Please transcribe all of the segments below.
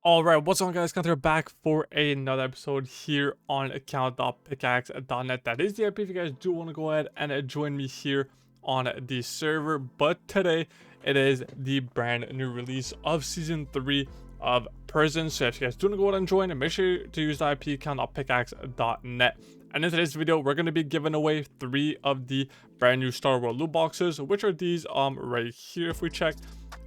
Alright, what's on guys? Hunter back for another episode here on account.pickaxe.net. That is the IP if you guys do want to go ahead and join me here on the server. But today it is the brand new release of season 3 of Prison. So if you guys do want to go ahead and join, make sure to use the IP account.pickaxe.net. And in today's video, we're going to be giving away 3 of the brand new Star Wars loot boxes, which are these right here. If we check,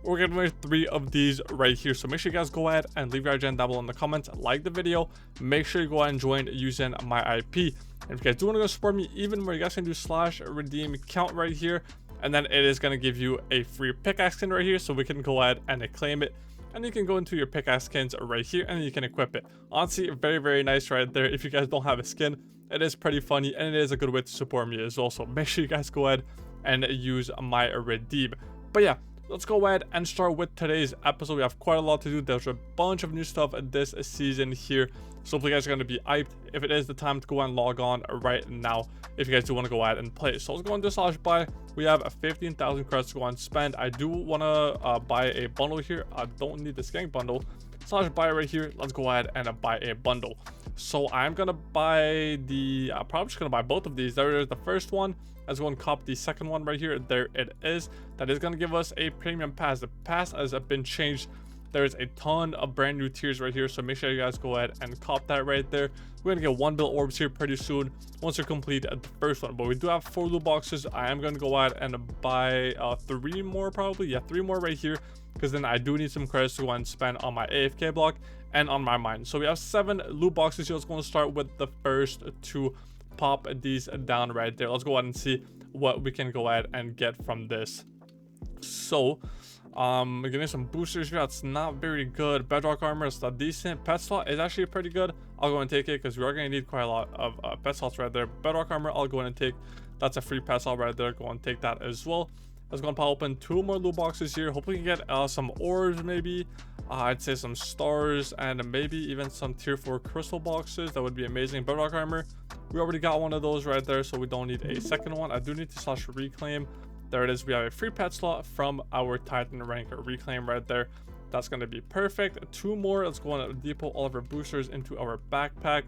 we're giving away 3 of these right here. So make sure you guys go ahead and leave your agenda down below in the comments, like the video, make sure you go ahead and join using my IP. And if you guys do want to go support me even more, you guys can do /redeem count right here, and then it is going to give you a free pickaxe skin right here, so we can go ahead and claim it. And you can go into your pickaxe skins right here and you can equip it. Honestly, very nice right there. If you guys don't have a skin, it is pretty funny and it is a good way to support me as well. So make sure you guys go ahead and use my redeem. But yeah, let's go ahead and start with today's episode. We have quite a lot to do. There's a bunch of new stuff this season here, so hopefully you guys are going to be hyped. If it is the time to go and log on right now, if you guys do want to go ahead and play. So let's go into /buy. We have 15,000 credits to go and spend. I do want to buy a bundle here. I don't need the skank bundle. /buy right here. Let's go ahead and buy a bundle. So I'm gonna buy the probably just gonna buy both of these. There is the first one. Let's go and cop the second one right here. There it is. That is gonna give us a premium pass. The pass has been changed. There's a ton of brand new tiers right here, so make sure you guys go ahead and cop that right there. We're gonna get 1 bill orbs here pretty soon once we complete the first one, but we do have 4 loot boxes. I am gonna go ahead and buy 3 more, probably. Yeah, 3 more right here, because then I do need some credits to go and spend on my AFK block and on my mine. So we have 7 loot boxes here. Let's go and start with the first 2. Pop these down right there. Let's go ahead and see what we can go ahead and get from this. So we're getting some boosters here. That's not very good. Bedrock armor is not decent. Pet slot is actually pretty good. I'll go and take it because we are going to need quite a lot of pet slots right there. Bedrock armor, I'll go and take. That's a free pet slot right there. Go and take that as well. Let's go and pop open 2 more loot boxes here. Hopefully we can get some orbs, maybe. I'd say some stars and maybe even some tier 4 crystal boxes. That would be amazing. Bedrock armor, we already got one of those right there, so we don't need a second one. I do need to /reclaim. There it is. We have a free pet slot from our Titan rank reclaim right there. That's going to be perfect. 2 more. Let's go and depot all of our boosters into our backpack.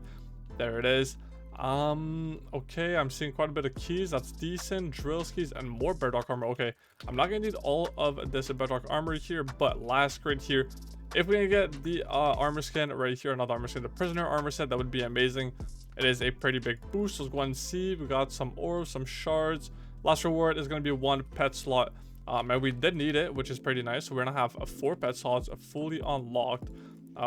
There it is. Okay, I'm seeing quite a bit of keys. That's decent. Drill keys and more bedrock armor. Okay, I'm not gonna need all of this bedrock armor here, but last grade here, if we can get the armor skin right here, another armor skin, the prisoner armor set, that would be amazing. It is a pretty big boost. Let's go and see. We got some orbs, some shards. Last reward is gonna be 1 pet slot, and we did need it, which is pretty nice. So we're gonna have 4 pet slots fully unlocked.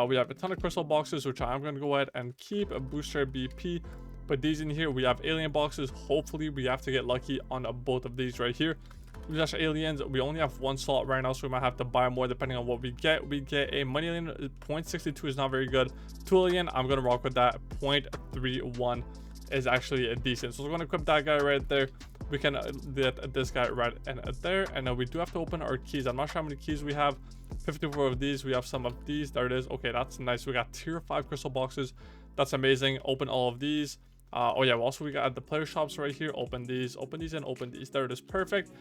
We have a ton of crystal boxes, which I'm gonna go ahead and keep. A booster BP. Put these in here. We have alien boxes. Hopefully we have to get lucky on both of these right here. We got aliens. We only have 1 slot right now, so we might have to buy more depending on what we get. We get a money alien. 0.62 is not very good. 2 alien, I'm gonna rock with that. 0.31 is actually a decent. So we're gonna equip that guy right there. We can get this guy right and there. And then we do have to open our keys. I'm not sure how many keys we have. 54 of these. We have some of these. There it is. Okay, that's nice. We got tier 5 crystal boxes. That's amazing. Open all of these. Oh yeah, also we got the player shops right here. Open these and open these. There it is. Perfect.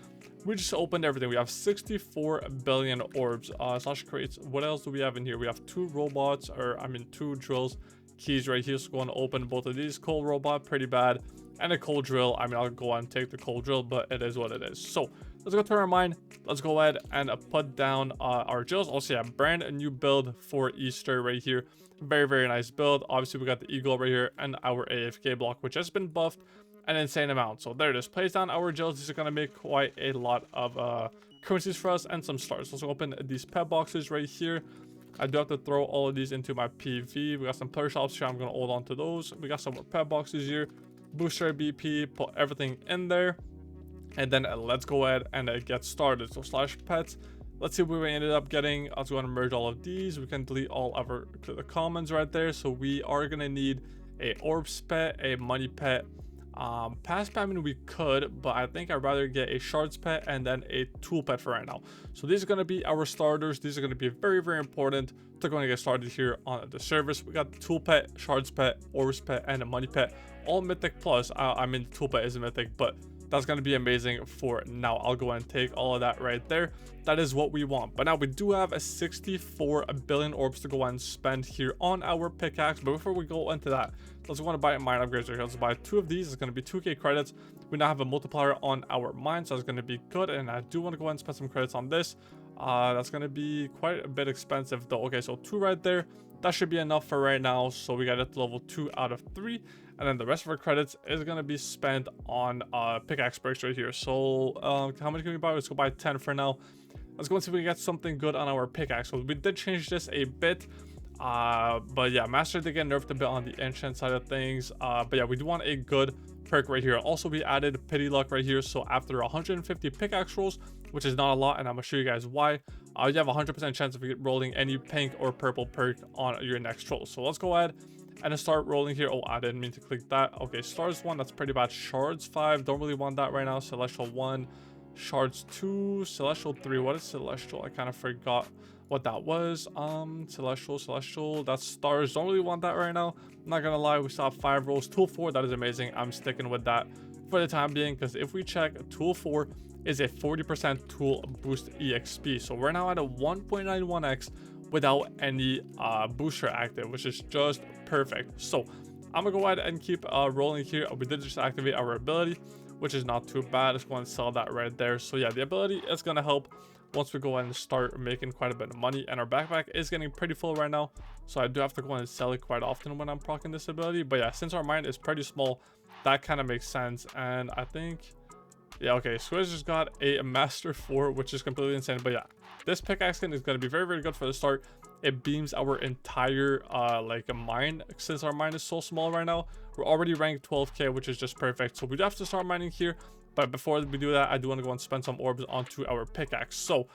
We just opened everything. We have 64 billion orbs /crates. What else do we have in here? We have 2 robots, or I mean 2 drills keys right here. So go and open both of these. Coal robot, pretty bad, and a coal drill. I mean, I'll go and take the coal drill, but it is what it is. So let's go to our mine. Let's go ahead and put down our drills. Also, yeah, brand new build for Easter right here. Very nice build. Obviously, we got the eagle right here and our AFK block, which has been buffed an insane amount. So there it is. Place down our gels. These are gonna make quite a lot of currencies for us and some stars. Let's open these pet boxes right here. I do have to throw all of these into my PV. We got some player shops here. I'm gonna hold on to those. We got some more pet boxes here. Booster BP. Put everything in there, and then let's go ahead and get started. So /pets. Let's see what we ended up getting. Let's go and merge all of these. We can delete all of the commons right there. So we are gonna need a orbs pet, a money pet, pass pet. I mean, we could, but I think I'd rather get a shards pet and then a tool pet for right now. So these are gonna be our starters. These are gonna be very important to go and get started here on the service. We got the tool pet, shards pet, orbs pet, and a money pet, all mythic plus. I mean, tool pet is a mythic, but that's going to be amazing for now. I'll go and take all of that right there. That is what we want. But now we do have a 64 billion orbs to go and spend here on our pickaxe. But before we go into that, let's go and buy mine upgrades right here. Let's buy 2 of these. It's going to be 2k credits. We now have a multiplier on our mine, so it's going to be good. And I do want to go and spend some credits on this. That's going to be quite a bit expensive though. Okay, so 2 right there. That should be enough for right now. So we got it to level 2 out of 3. And then the rest of our credits is going to be spent on pickaxe breaks right here. So how many can we buy? Let's go buy 10 for now. Let's go and see if we can get something good on our pickaxe. So we did change this a bit. But yeah, Master did get nerfed a bit on the enchant side of things. But yeah, we do want a good perk right here. Also, we added pity luck right here. So after 150 pickaxe rolls, which is not a lot, and I'm gonna show you guys why, you have a 100% chance of rolling any pink or purple perk on your next roll. So let's go ahead and start rolling here. Oh, I didn't mean to click that. Okay, stars 1, that's pretty bad. Shards 5, don't really want that right now. Celestial 1, shards 2, celestial 3. What is celestial? I kind of forgot what that was. Celestial, that's stars. Don't really want that right now. I'm not gonna lie, we still have 5 rolls. Tool 4, that is amazing. I'm sticking with that for the time being, because if we check, tool 4 is a 40% tool boost exp. So we're now at a 1.91x without any booster active, which is just perfect. So I'm gonna go ahead and keep rolling here. We did just activate our ability, which is not too bad. Let's go and sell that right there. So yeah, the ability is gonna help once we go ahead and start making quite a bit of money, and our backpack is getting pretty full right now, so I do have to go and sell it quite often when I'm proccing this ability. But yeah, since our mine is pretty small, that kind of makes sense. And I think, yeah, okay, Squiz just got a master 4, which is completely insane. But yeah, this pickaxe skin is going to be very, very good for the start. It beams our entire like a mine. Since our mine is so small right now, we're already ranked 12k, which is just perfect. So we do have to start mining here. But before we do that, I do want to go and spend some orbs onto our pickaxe. So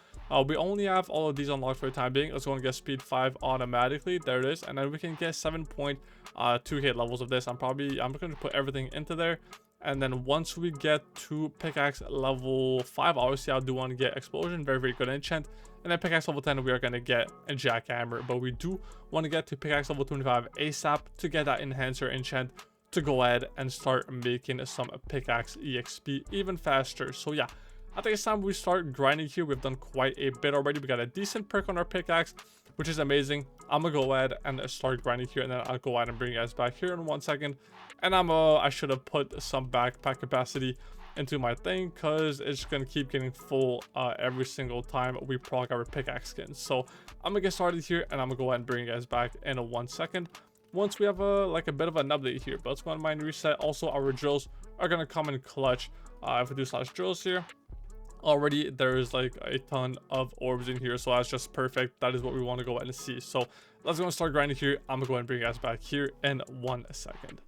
we only have all of these unlocked for the time being. Let's go and get speed 5 automatically. There it is. And then we can get 7.2k levels of this. I'm going to put everything into there. And then once we get to pickaxe level 5, obviously I do want to get explosion, very, very good enchant. And then pickaxe level 10, we are going to get a jackhammer. But we do want to get to pickaxe level 25 ASAP to get that enhancer enchant, to go ahead and start making some pickaxe exp even faster. So yeah, I think it's time we start grinding here. We've done quite a bit already. We got a decent perk on our pickaxe, which is amazing. I'm gonna go ahead and start grinding here, and then I'll go ahead and bring you guys back here in 1 second. And I should have put some backpack capacity into my thing, because it's gonna keep getting full every single time we proc our pickaxe skins. So I'm gonna get started here, and I'm gonna go ahead and bring you guys back in 1 second once we have a bit of an update here. But let's go and mine reset. Also, our drills are gonna come in clutch. If we do /drills here, already there's like a ton of orbs in here, so that's just perfect. That is what we want to go ahead and see. So let's go and start grinding here. I'm gonna go ahead and bring you guys back here in 1 second.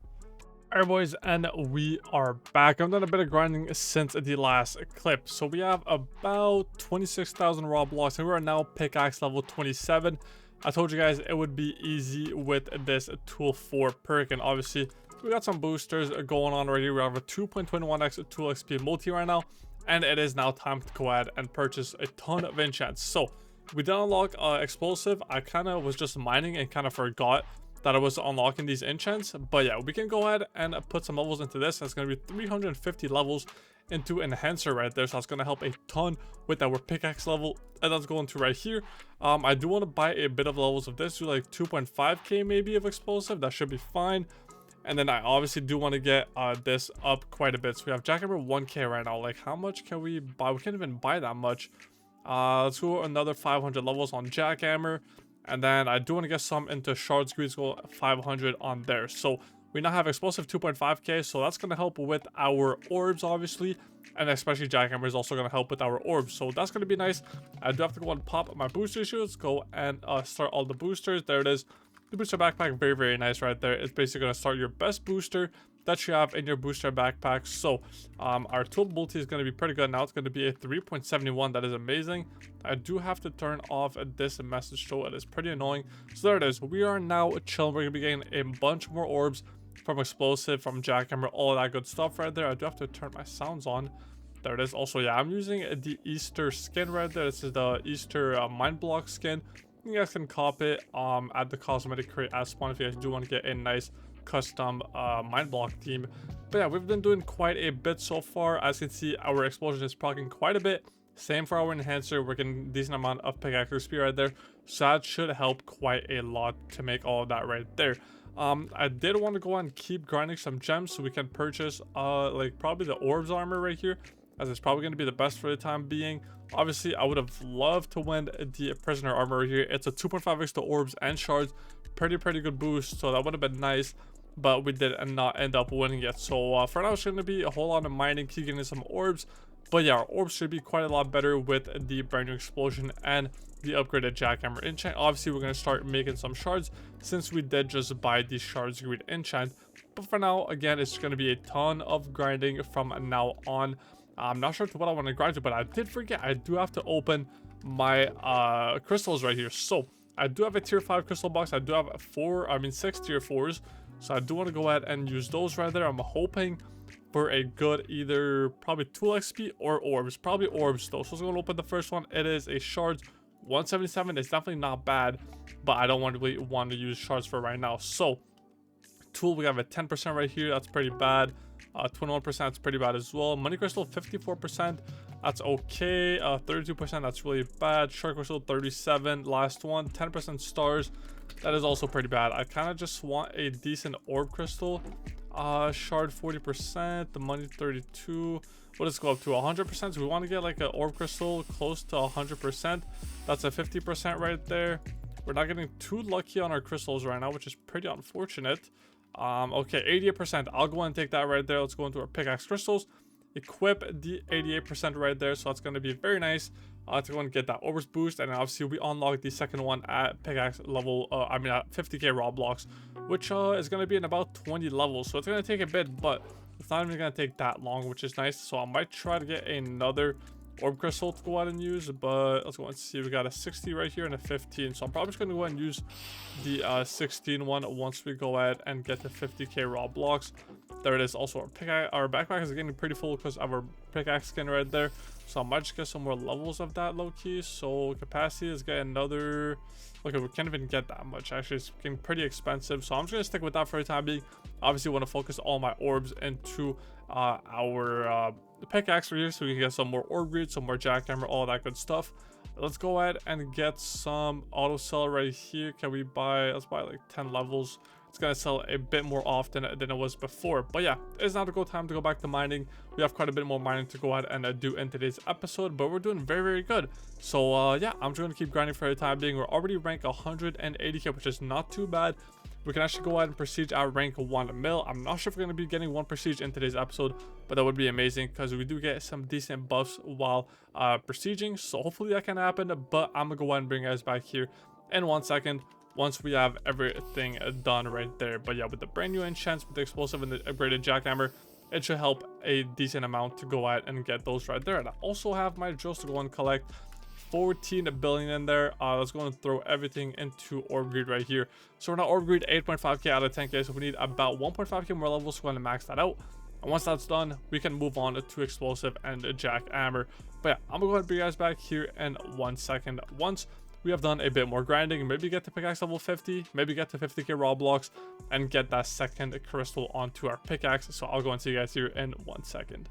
Alright boys, and we are back. I've done a bit of grinding since the last clip. So we have about 26,000 raw blocks, and we are now pickaxe level 27. I told you guys it would be easy with this tool 4 perk, and obviously we got some boosters going on already. We have a 2.21x tool XP multi right now, and it is now time to go ahead and purchase a ton of enchants. So we did unlock explosive. I kind of was just mining and kind of forgot that I was unlocking these enchants. But yeah, we can go ahead and put some levels into this. That's going to be 350 levels into enhancer right there, so that's going to help a ton with our pickaxe level. And that's going to right here. I do want to buy a bit of levels of this, do like 2.5k maybe of explosive. That should be fine. And then I obviously do want to get this up quite a bit. So we have jackhammer 1k right now. Like, how much can we buy? We can't even buy that much. Let's go another 500 levels on jackhammer. And then I do want to get some into shards grease, go 500 on there. So we now have explosive 2.5k, so that's going to help with our orbs, obviously. And especially jackhammer is also going to help with our orbs. So that's going to be nice. I do have to go and pop my booster shoes, go and start all the boosters. There it is. The booster backpack, very, very nice right there. It's basically going to start your best booster that you have in your booster backpack. So our tool multi is going to be pretty good now. It's going to be a 3.71. That is amazing. I do have to turn off this message show. It is pretty annoying. So there it is. We are now chilling. We're going to be getting a bunch more orbs from explosive, from jackhammer, all that good stuff right there. I do have to turn my sounds on. There it is. Also, yeah, I'm using the Easter skin right there. This is the Easter mind block skin. You guys can cop it at the cosmetic crate as spawn if you guys do want to get a nice custom mine block theme. But yeah, we've been doing quite a bit so far. As you can see, our explosion is proccing quite a bit. Same for our enhancer. We're getting a decent amount of pickaxe speed right there, so that should help quite a lot to make all of that right there. I did want to go and keep grinding some gems so we can purchase like probably the orbs armor right here, as it's probably going to be the best for the time being. Obviously, I would have loved to win the prisoner armor right here. It's a 2.5x to orbs and shards, pretty good boost, so that would have been nice, but we did not end up winning it. So for now, it's going to be a whole lot of mining, keep getting some orbs. But yeah, our orbs should be quite a lot better with the brand new explosion and the upgraded jackhammer enchant. Obviously, we're going to start making some shards since we did just buy the shards greed enchant. But for now, again, it's going to be a ton of grinding from now on. I'm not sure to what I want to grind to, but I did forget I do have to open my crystals right here. So I do have a tier 5 crystal box. I do have 6 tier 4s. So I do want to go ahead and use those right there. I'm hoping for a good either probably tool XP or orbs. Probably orbs though. So I'm going to open the first one. It is a shards 177. It's definitely not bad, but I don't really want to use shards for right now. So tool, we have a 10% right here. That's pretty bad. 21%, that's pretty bad as well. Money crystal 54%, that's okay. 32%, that's really bad. Shark crystal 37, last one. 10% stars, that is also pretty bad. I kind of just want a decent orb crystal. Shard 40%, the money 32. What does it go up to? 100%. So we want to get like an orb crystal close to 100%. That's a 50% right there. We're not getting too lucky on our crystals right now, which is pretty unfortunate. Okay, 88%. I'll go and take that right there. Let's go into our pickaxe crystals, equip the 88% right there, so that's going to be very nice to go and get that orbs boost. And obviously we unlock the second one at pickaxe level at 50k raw blocks, which is going to be in about 20 levels, so it's going to take a bit, but it's not even going to take that long, which is nice. So I might try to get another orb crystal to go out and use, but let's go and see. We got a 60 right here and a 15, so I'm probably just going to go ahead and use the 16 one once we go ahead and get the 50k raw blocks. There it is. Also our backpack is getting pretty full because of our pickaxe skin right there, so I might just get some more levels of that low key. So capacity is getting another, okay, we can't even get that much actually. It's getting pretty expensive, so I'm just gonna stick with that for the time being. Obviously want to focus all my orbs into our the pickaxe right here, so we can get some more orb greed, some more jackhammer, all that good stuff. Let's go ahead and get some auto sell right here. Can we buy, let's buy like 10 levels. It's gonna sell a bit more often than it was before. But yeah, it's now the time to go back to mining. We have quite a bit more mining to go ahead and do in today's episode, but we're doing very good. So yeah, I'm just gonna keep grinding for the time being. We're already ranked 180k, which is not too bad. We can actually go ahead and prestige at rank 1 mil. I'm not sure if we're going to be getting 1 prestige in today's episode, but that would be amazing because we do get some decent buffs while prestiging. So hopefully that can happen, but I'm going to go ahead and bring you guys back here in 1 second once we have everything done right there. But yeah, with the brand new enchants, with the explosive and the upgraded jackhammer, it should help a decent amount to go ahead and get those right there. And I also have my drills to go and collect 14 billion in there. Let's go and throw everything into orb greed right here. So we're now orb greed 8.5k out of 10k, so we need about 1.5k more levels to go and max that out. And once that's done, we can move on to explosive and jackhammer. But yeah, I'm gonna go ahead and bring you guys back here in 1 second once we have done a bit more grinding. Maybe get to pickaxe level 50, maybe get to 50k raw blocks, and get that second crystal onto our pickaxe. So I'll go and see you guys here in 1 second.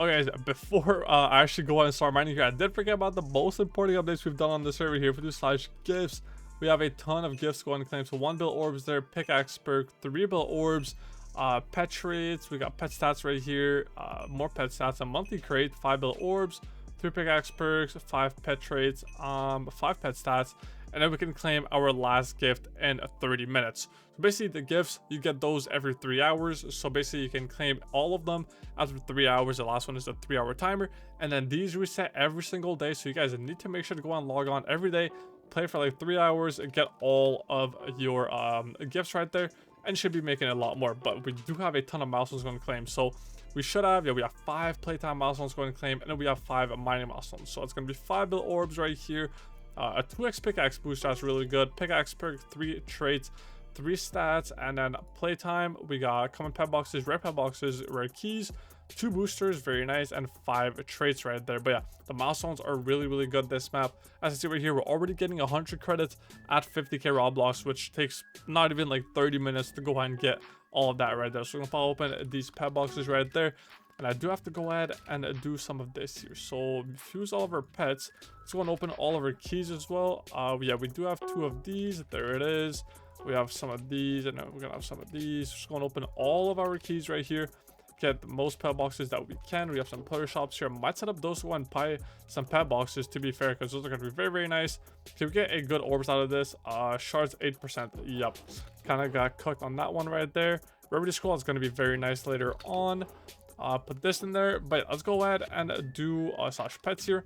Okay, guys, before I actually go ahead and start mining here, I did forget about the most important updates we've done on the server here. If we do /gifts, we have a ton of gifts going to claim. So 1 bill orbs there, pickaxe perk, 3 bill orbs, pet traits, we got pet stats right here, more pet stats, a monthly crate, 5 bill orbs, 3 pickaxe perks, 5 pet traits, 5 pet stats, and then we can claim our last gift in 30 minutes. So basically the gifts, you get those every 3 hours. So basically you can claim all of them after 3 hours. The last one is a 3-hour timer, and then these reset every single day. So you guys need to make sure to go and log on every day, play for like 3 hours, and get all of your gifts right there, and should be making a lot more. But we do have a ton of milestones going to claim. So we should have, yeah, we have 5 playtime milestones going to claim, and then we have 5 mining milestones. So it's going to be 5 bill orbs right here, a 2x pickaxe boost, that's really good, pickaxe perk, 3 traits, 3 stats, and then playtime we got common pet boxes, rare pet boxes, rare keys, 2 boosters, very nice, and 5 traits right there. But yeah, the milestones are really good this map. As you see right here, we're already getting 100 credits at 50k raw blocks, which takes not even like 30 minutes to go ahead and get all of that right there. So we're gonna pop open these pet boxes right there, and I do have to go ahead and do some of this here. So fuse all of our pets. Let's go and open all of our keys as well. Yeah, we do have 2 of these. There it is. We have some of these, and we're gonna have some of these. Just gonna open all of our keys right here. Get the most pet boxes that we can. We have some player shops here. Might set up those one buy some pet boxes, to be fair, because those are gonna be very nice. Can we get a good orbs out of this? Shards 8%. Yep, kind of got cooked on that one right there. Rarity scroll is gonna be very nice later on. Put this in there, but let's go ahead and do slash pets here.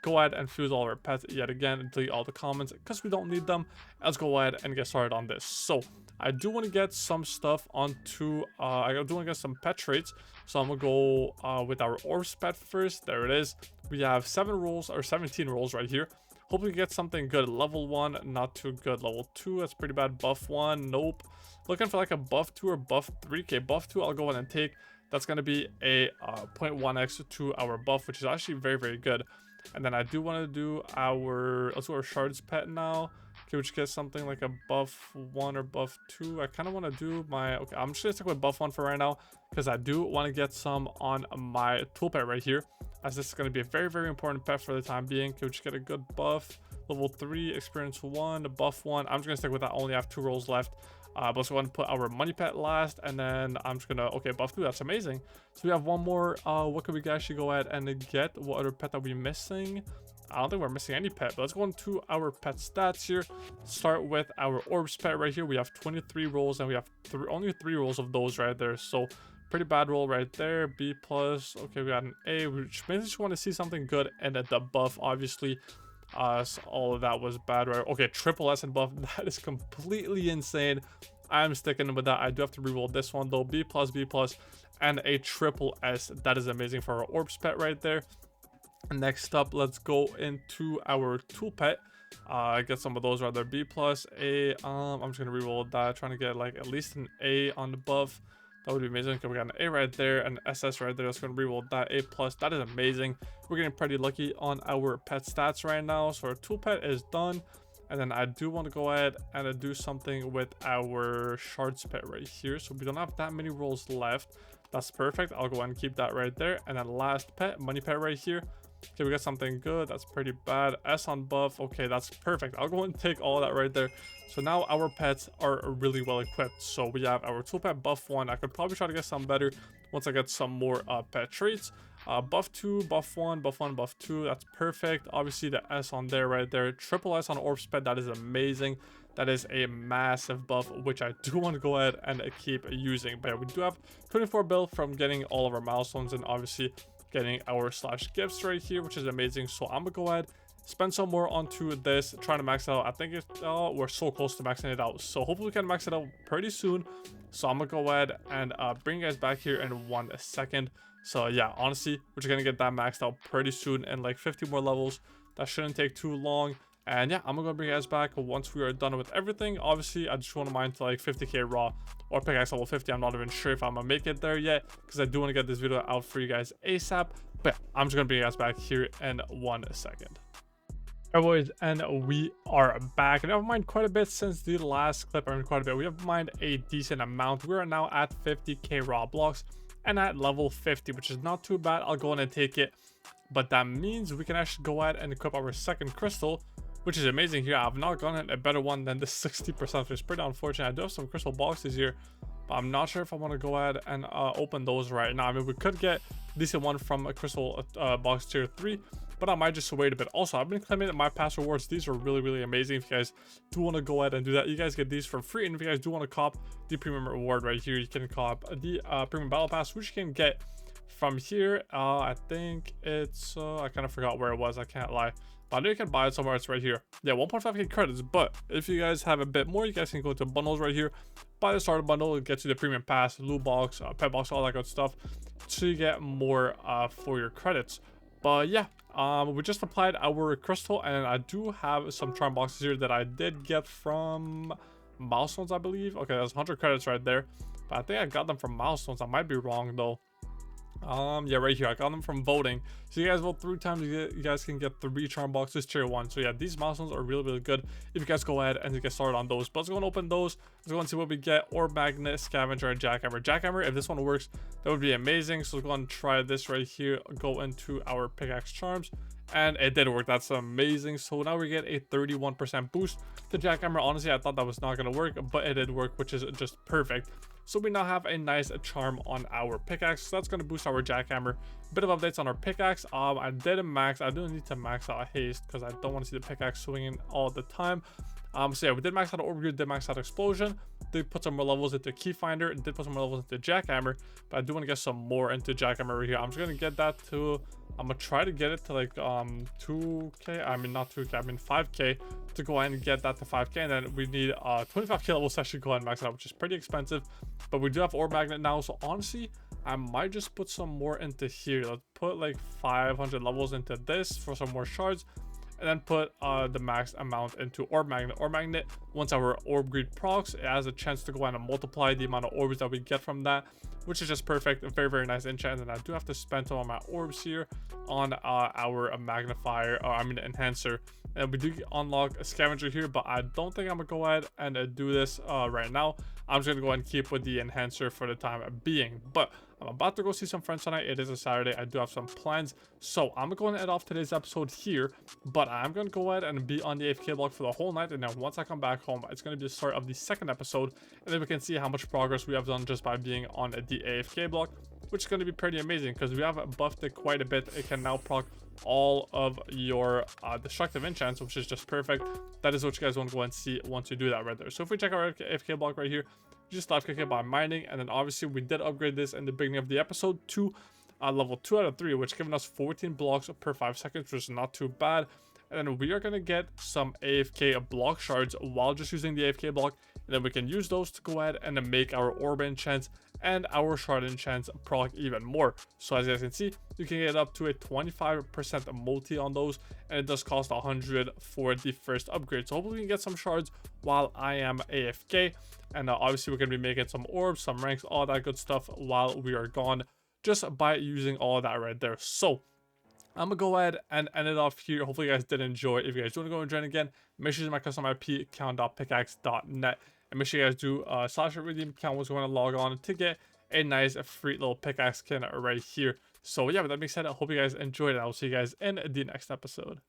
Go ahead and fuse all of our pets yet again and delete all the comments because we don't need them. Let's go ahead and get started on this. So I do want to get some stuff onto I do want to get some pet traits, so I'm gonna go with our orbs pet first. There it is. We have 7 rolls or 17 rolls right here. Hope we get something good. Level 1, not too good. Level 2, that's pretty bad. Buff 1, nope. Looking for like a buff 2 or buff 3. Okay, buff 2 I'll go ahead and take. That's going to be a 0.1x to our buff, which is actually very good. And then I do want to do our, let's do our shards pet now. Okay, we just get something like a buff 1 or buff 2. I kind of want to do my, okay, I'm just going to stick with buff 1 for right now, because I do want to get some on my tool pet right here, as this is going to be a very important pet for the time being. Okay, we just get a good buff. Level 3, experience 1, buff 1. I'm just going to stick with that. I only have 2 rolls left. But let's go ahead and put our money pet last, and then I'm just gonna, okay, buff 2, that's amazing. So we have one more. What could we actually go ahead and get? What other pet are we missing? I don't think we're missing any pet, but let's go into our pet stats here. Start with our orbs pet right here. We have 23 rolls, and we have only 3 rolls of those right there. So pretty bad roll right there. B plus. Okay, we got an A. We just want to see something good, and at the buff, obviously. So all of that was bad, right? Okay, triple S and buff. That is completely insane. I'm sticking with that. I do have to reroll this one though. B plus, and a triple S. That is amazing for our orbs pet right there. Next up, let's go into our tool pet. Get some of those rather. B plus, A. I'm just gonna reroll that, trying to get like at least an A on the buff. That would be amazing. Okay, we got an A right there, an SS right there. Let's go and reroll that. A plus. That is amazing. We're getting pretty lucky on our pet stats right now. So our tool pet is done. And then I do want to go ahead and do something with our shards pet right here. So we don't have that many rolls left. That's perfect. I'll go ahead and keep that right there. And then last pet, money pet right here. Okay, we got something good. That's pretty bad. S on buff. Okay, that's perfect. I'll go and take all that right there. So now our pets are really well equipped. So we have our tool pet buff 1. I could probably try to get some better once I get some more pet traits. Buff 2, buff 1, buff 1, buff 2. That's perfect. Obviously the S on there right there. Triple S on orbs pet. That is amazing. That is a massive buff, which I do want to go ahead and keep using. But yeah, we do have 24 bill from getting all of our milestones, and obviously getting our slash gifts right here, which is amazing. So I'm gonna go ahead, spend some more onto this, trying to max it out. I think it's we're so close to maxing it out, so hopefully we can max it out pretty soon. So I'm gonna go ahead and bring you guys back here in 1 second. So yeah, honestly, we're just gonna get that maxed out pretty soon, and like 50 more levels. That shouldn't take too long. And yeah, I'm gonna bring you guys back once we are done with everything. Obviously, I just want to mine to like 50k raw or pickaxe level 50. I'm not even sure if I'm gonna make it there yet, because I do want to get this video out for you guys ASAP. But yeah, I'm just gonna bring you guys back here in 1 second. Alright boys, and we are back, and I've mined quite a bit since the last clip. I mean, quite a bit. We have mined a decent amount. We are now at 50k raw blocks and at level 50, which is not too bad. I'll go in and take it, but that means we can actually go ahead and equip our second crystal, which is amazing here. I've not gotten a better one than the 60%, which is pretty unfortunate. I do have some crystal boxes here, but I'm not sure if I want to go ahead and open those right now. I mean, we could get a decent one from a crystal box tier 3, but I might just wait a bit. Also, I've been claiming my past rewards. These are really amazing. If you guys do want to go ahead and do that, you guys get these for free. And if you guys do want to cop the premium reward right here, you can cop the premium battle pass, which you can get from here. I think it's I kind of forgot where it was, I can't lie, but I know you can buy it somewhere. It's right here. Yeah, 1.5k credits. But if you guys have a bit more, you guys can go to bundles right here, buy the starter bundle. It gets you the premium pass, loot box, pet box, all that good stuff, so you get more for your credits. But yeah, we just applied our crystal, and I do have some charm boxes here that I did get from milestones, I believe. Okay, that's 100 credits right there, but I think I got them from milestones. I might be wrong though. Yeah, right here. I got them from voting. So you guys vote 3 times, you guys can get 3 charm boxes tier 1. So yeah, these milestones are really, really good if you guys go ahead and get started on those. But let's go and open those. Let's go and see what we get. Orb Magnet, Scavenger, and Jackhammer. Jackhammer, if this one works, that would be amazing. So let's go and try this right here. Go into our Pickaxe Charms. And it did work. That's amazing. So now we get a 31% boost to Jackhammer. Honestly, I thought that was not going to work, but it did work, which is just perfect. So we now have a nice charm on our pickaxe. So that's going to boost our Jackhammer. Bit of updates on our pickaxe. I didn't max. I do need to max out haste because I don't want to see the pickaxe swinging all the time. So yeah, we did max out Orb Grid, did max out Explosion. Did put some more levels into Key Finder, did put some more levels into Jackhammer, but I do want to get some more into Jackhammer right here. I'm just gonna get that to, I'm gonna try to get it to like 2k. I mean not 2k, I mean 5k to go ahead and get that to 5k, and then we need 25k levels to actually go ahead and max it out, which is pretty expensive. But we do have Orb Magnet now, so honestly, I might just put some more into here. Let's put like 500 levels into this for some more shards. And then put the max amount into Orb Magnet. Orb Magnet, once our Orb Greed procs, it has a chance to go ahead and multiply the amount of orbs that we get from that, which is just perfect. A very, very nice enchant. And I do have to spend some of my orbs here on our magnifier, or I mean enhancer. And we do unlock a scavenger here, but I don't think I'm gonna go ahead and do this right now. I'm just gonna go ahead and keep with the enhancer for the time being. But I'm about to go see some friends tonight. It is a Saturday. I do have some plans. So I'm going to end off today's episode here. But I'm going to go ahead and be on the AFK block for the whole night. And then once I come back home, it's going to be the start of the second episode. And then we can see how much progress we have done just by being on the AFK block, which is going to be pretty amazing because we have buffed it quite a bit. It can now proc all of your destructive enchants, which is just perfect. That is what you guys want to go and see once you do that right there. So if we check our AFK block right here, just life kick it by mining, and then obviously we did upgrade this in the beginning of the episode to level 2 out of 3, which giving us 14 blocks per 5 seconds, which is not too bad. And then we are going to get some AFK block shards while just using the AFK block, and then we can use those to go ahead and make our orb enchants and our shard enchants proc even more. So as you guys can see, you can get up to a 25% multi on those, and it does cost 100 for the first upgrade. So hopefully we can get some shards while I am AFK, and obviously we're going to be making some orbs, some ranks, all that good stuff while we are gone, just by using all that right there. So I'm gonna go ahead and end it off here. Hopefully you guys did enjoy. If you guys do want to go and join again, make sure you use my custom IP account.pickaxe.net, and make sure you guys do slash redeem account was going to log on to get a nice free little pickaxe skin right here. So yeah, with that being said, I hope you guys enjoyed it. I will see you guys in the next episode.